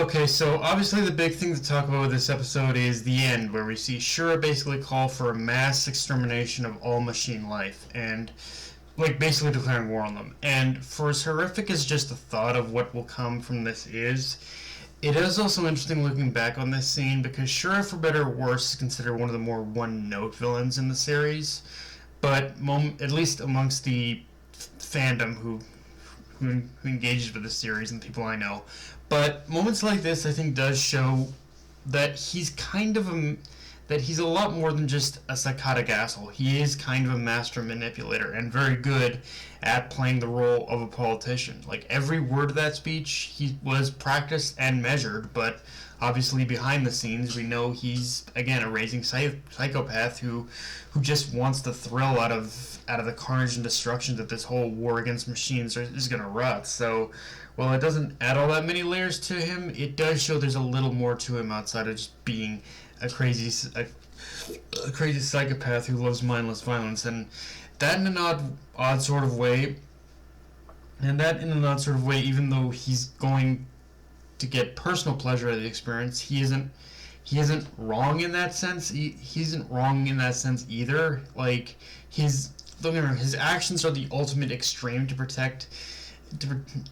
Okay, so obviously the big thing to talk about with this episode is the end, where we see Shura basically call for a mass extermination of all machine life, and like basically declaring war on them. And for as horrific as just the thought of what will come from this is, it is also interesting looking back on this scene because Shura, for better or worse, is considered one of the more one-note villains in the series, but at least amongst the fandom who engages with the series and the people I know. But moments like this, I think, does show that he's that he's a lot more than just a psychotic asshole. He is kind of a master manipulator and very good at playing the role of a politician. Like, every word of that speech, he was practiced and measured, but obviously behind the scenes, we know he's, again, a raging psychopath who just wants the thrill out of the carnage and destruction that this whole war against machines is going to wreak. So, while it doesn't add all that many layers to him, it does show there's a little more to him outside of just being a crazy psychopath who loves mindless violence. And that in an odd sort of way, even though he's going to get personal pleasure out of the experience, he isn't wrong in that sense. He isn't wrong in that sense either. Like, his actions are the ultimate extreme to protect.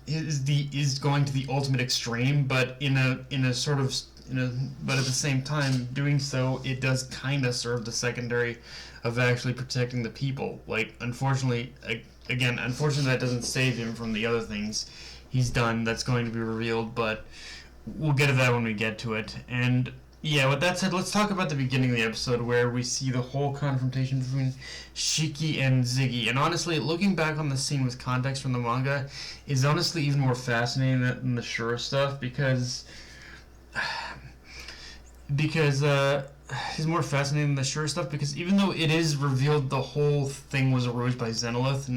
Is going to the ultimate extreme, but but at the same time, doing so, it does kind of serve the secondary of actually protecting the people. Like, unfortunately, that doesn't save him from the other things he's done that's going to be revealed, but we'll get to that when we get to it. And yeah, with that said, let's talk about the beginning of the episode where we see the whole confrontation between Shiki and Ziggy. And honestly, looking back on the scene with context from the manga is honestly even more fascinating than the Shura stuff because it's more fascinating than the Shura stuff because even though it is revealed the whole thing was arranged by Zenolith,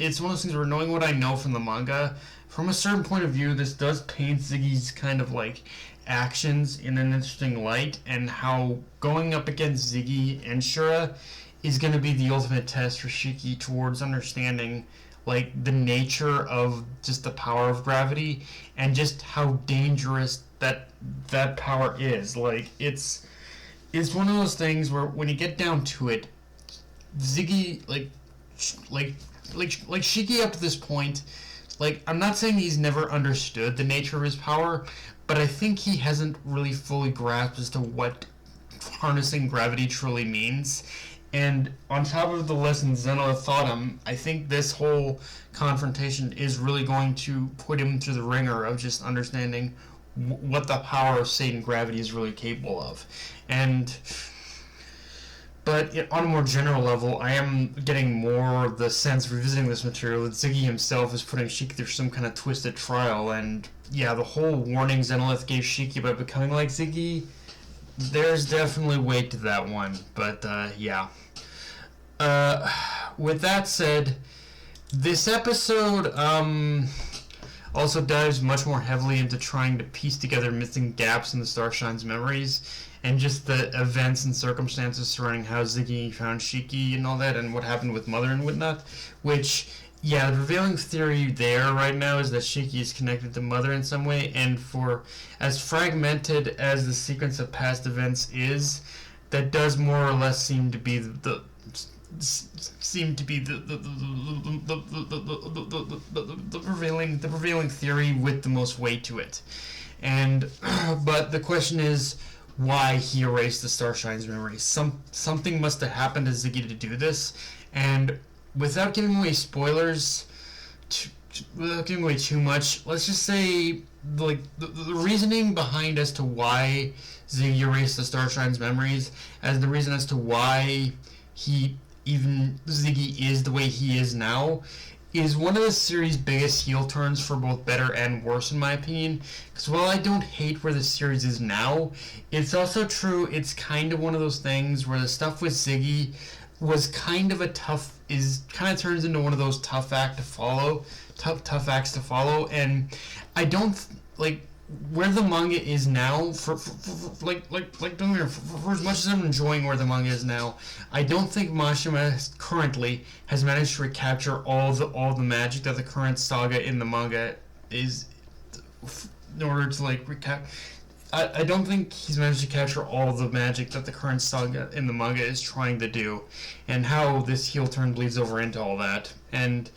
it's one of those things where, knowing what I know from the manga, from a certain point of view, this does paint Ziggy's kind of like actions in an interesting light, and how going up against Ziggy and Shura is going to be the ultimate test for Shiki towards understanding like the nature of just the power of gravity and just how dangerous that power is. Like, it's one of those things where when you get down to it, Ziggy like Shiki up to this point, like, I'm not saying he's never understood the nature of his power, but I think he hasn't really fully grasped as to what harnessing gravity truly means. And on top of the lessons Zenolith taught him, I think this whole confrontation is really going to put him through the ringer of just understanding what the power of Satan gravity is really capable of. But on a more general level, I am getting more the sense, revisiting this material, that Ziggy himself is putting Shiki through some kind of twisted trial. And yeah, the whole warning Zenolith gave Shiki about becoming like Ziggy, there's definitely weight to that one. But yeah. With that said, this episode also dives much more heavily into trying to piece together missing gaps in the Starshine's memories, and just the events and circumstances surrounding how Ziggy found Shiki and all that, and what happened with Mother and whatnot. Which, yeah, the prevailing theory there right now is that Shiki is connected to Mother in some way, and for as fragmented as the sequence of past events is, that does more or less seem to be the prevailing theory with the most weight to it. And but the question is why he erased the Starshine's memory. Something must have happened to Ziggy to do this, and without giving away spoilers, without giving away too much, let's just say like the reasoning behind as to why Ziggy erased the Starshine's memories, as the reason as to why Ziggy is the way he is now, is one of the series' biggest heel turns for both better and worse, in my opinion. Because while I don't hate where the series is now, it's also true it's kind of one of those things where the stuff with Ziggy was kind of turns into one of those tough acts to follow, and I don't like where the manga is now. For as much as I'm enjoying where the manga is now, I don't think Mashima currently has managed to recapture all the magic that the current saga in the manga is in order to like recap. I don't think he's managed to capture all the magic that the current saga in the manga is trying to do, and how this heel turn bleeds over into all that. And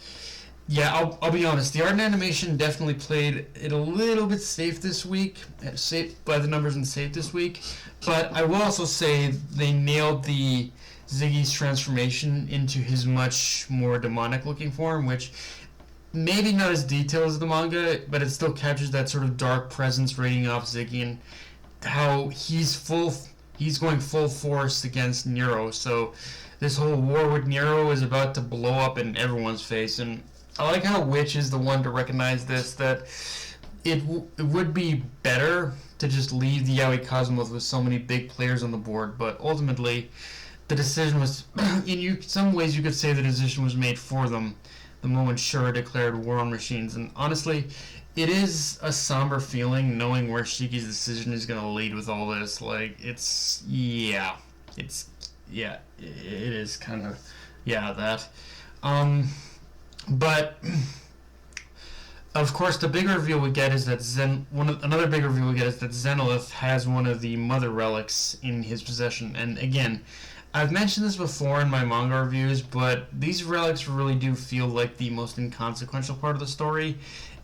yeah, I'll be honest, the art and animation definitely played it a little bit safe this week, safe by the numbers and safe this week, but I will also say they nailed the Ziggy's transformation into his much more demonic looking form, which maybe not as detailed as the manga, but it still captures that sort of dark presence radiating off Ziggy and how he's going full force against Nero. So this whole war with Nero is about to blow up in everyone's face, and I like how Witch is the one to recognize this, that it would be better to just leave the Yaoi Cosmos with so many big players on the board, but ultimately the decision was, in some ways you could say the decision was made for them the moment Shura declared war on machines. And honestly, it is a somber feeling knowing where Shiki's decision is going to lead with all this. Like, it is kind of, that. But of course, the big reveal we get is that another big reveal we get is that Zenolith has one of the mother relics in his possession. And again, I've mentioned this before in my manga reviews, but these relics really do feel like the most inconsequential part of the story,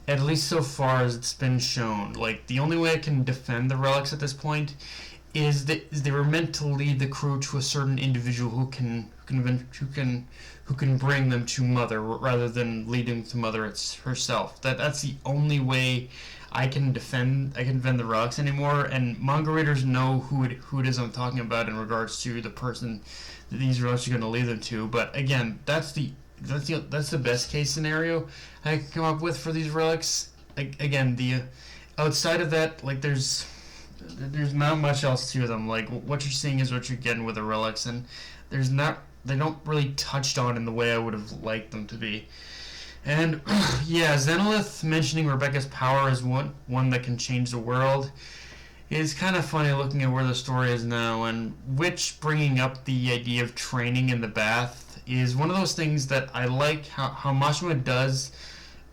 at least so far as it's been shown. Like, the only way I can defend the relics at this point is that they were meant to lead the crew to a certain individual who can bring them to Mother, rather than leading to Mother herself. That's the only way I can defend the relics anymore, and manga readers know who it is I'm talking about in regards to the person that these relics are going to lead them to. But again, that's the best case scenario I can come up with for these relics. Again, the outside of that, like, there's not much else to them. Like, what you're seeing is what you're getting with the relics, and they don't really touched on in the way I would have liked them to be. And yeah, Zenolith mentioning Rebecca's power as one that can change the world is kind of funny looking at where the story is now, and Witch bringing up the idea of training in the bath is one of those things that I like how Mashima does.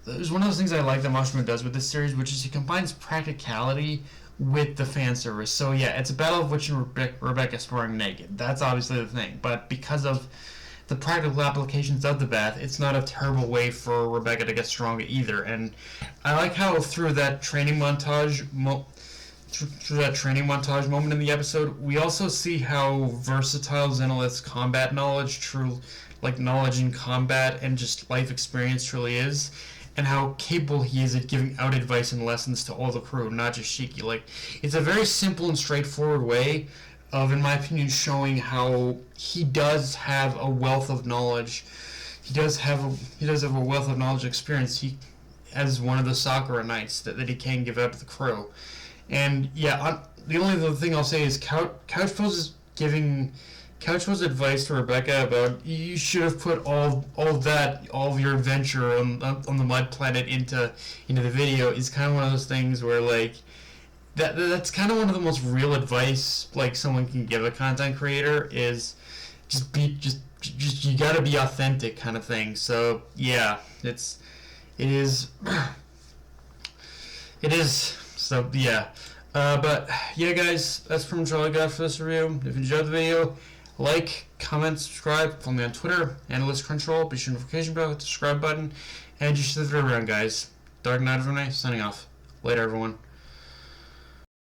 It's one of those things I like that Mashima does with this series, which is he combines practicality with the fan service. So yeah, it's a battle of Witch and Rebecca sparring naked. That's obviously the thing, but because of the practical applications of the bath, it's not a terrible way for Rebecca to get stronger either. And I like how through that training montage moment in the episode, we also see how versatile Zenolith's combat knowledge, knowledge in combat and just life experience truly is, and how capable he is at giving out advice and lessons to all the crew, not just Shiki. Like, it's a very simple and straightforward way of, in my opinion, showing how he does have a wealth of knowledge. He does have a wealth of knowledge and experience. He as one of the Sakura Knights that he can give out to the crew. And yeah, the only other thing I'll say is Couchpo's advice to Rebecca about you should have put all of your adventure on the Mud Planet into the video is kind of one of those things where, like, that's kind of one of the most real advice like someone can give a content creator is just you gotta be authentic kind of thing. So yeah, it is so yeah. But yeah, guys, that's pretty much all I got for this review. If you enjoyed the video, like, comment, subscribe, follow me on Twitter, Analyst Control, be sure notification bell, hit the subscribe button, and just share the video around, guys. Dark Knight of Renee, signing off. Later, everyone.